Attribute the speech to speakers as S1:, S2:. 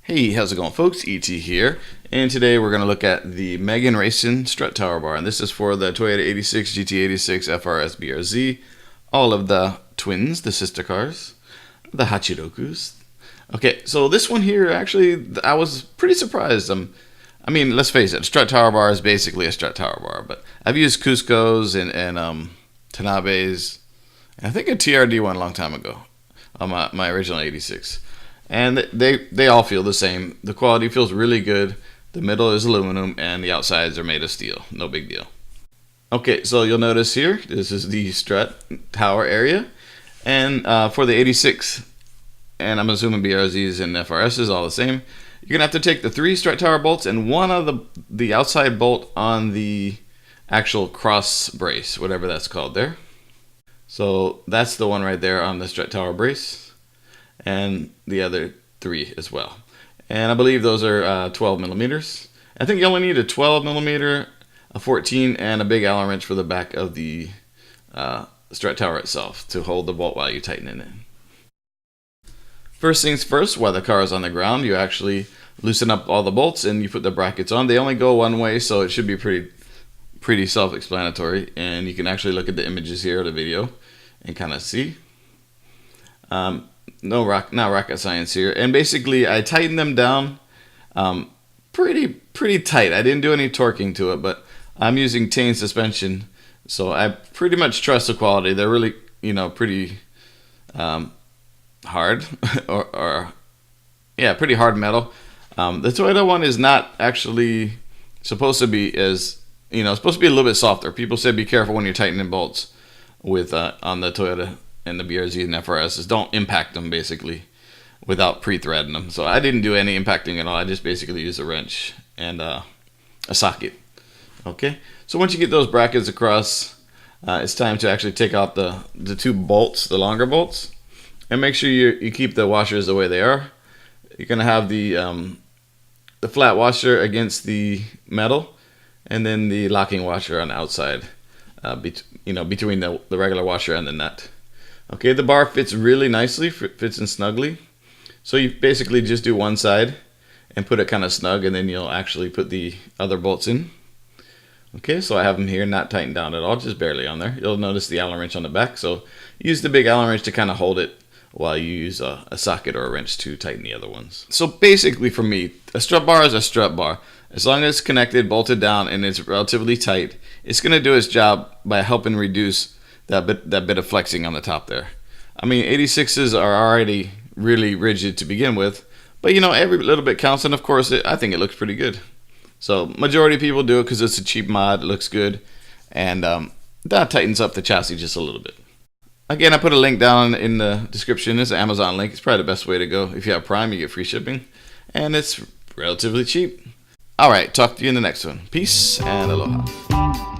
S1: Hey, how's it going, folks? ET here, and today we're going to look at the Megan Racing Strut Tower Bar, and this is for the Toyota 86, GT86, FRS, BRZ, all of the twins, the sister cars, the Hachirokus. Okay, so this one here, actually, I was pretty surprised. I mean, let's face it, Strut Tower Bar is basically a Strut Tower Bar, but I've used Cusco's and Tanabe's, and I think a TRD one a long time ago on my original 86. And they all feel the same. The quality feels really good. The middle is aluminum and the outsides are made of steel. No big deal. Okay, so you'll notice here, this is the strut tower area. And for the 86, and I'm assuming BRZs and FRSs all the same, you're going to have to take the 3 strut tower bolts and one of the outside bolt on the actual cross brace, whatever that's called there. So that's the one right there on the strut tower brace. And the other 3 as well. And I believe those are 12 millimeters. I think you only need a 12 millimeter, a 14, and a big Allen wrench for the back of the strut tower itself to hold the bolt while you're tightening it. First things first, while the car is on the ground, you actually loosen up all the bolts and you put the brackets on. They only go one way, so it should be pretty self-explanatory. And you can actually look at the images here of the video and kind of see. Not rocket science here. And basically, I tightened them down pretty tight. I didn't do any torquing to it, but I'm using Tane suspension, so I pretty much trust the quality. They're really, pretty hard, pretty hard metal. The Toyota one is not actually supposed to be as, it's supposed to be a little bit softer. People say be careful when you're tightening bolts with on the Toyota and the BRZ and FRSs. Don't impact them basically without pre-threading them. So I didn't do any impacting at all. I just basically used a wrench and a socket. Okay, so once you get those brackets across, it's time to actually take out the 2 bolts, the longer bolts, and make sure you keep the washers the way they are. You're gonna have the flat washer against the metal, and then the locking washer on the outside, between the regular washer and the nut. Okay, the bar fits really nicely, fits in snugly. So you basically just do one side and put it kind of snug, and then you'll actually put the other bolts in. Okay, so I have them here, not tightened down at all, just barely on there. You'll notice the Allen wrench on the back, so use the big Allen wrench to kind of hold it while you use a socket or a wrench to tighten the other ones. So basically for me, a strut bar is a strut bar. As long as it's connected, bolted down, and it's relatively tight, it's going to do its job by helping reduce that bit of flexing on the top there. I mean, 86s are already really rigid to begin with, but every little bit counts, and of course I think it looks pretty good. So majority of people do it because it's a cheap mod, it looks good, and that tightens up the chassis just a little bit. Again, I put a link down in the description. It's an Amazon link. It's probably the best way to go. If you have Prime, you get free shipping, and it's relatively cheap. Alright, talk to you in the next one. Peace and aloha.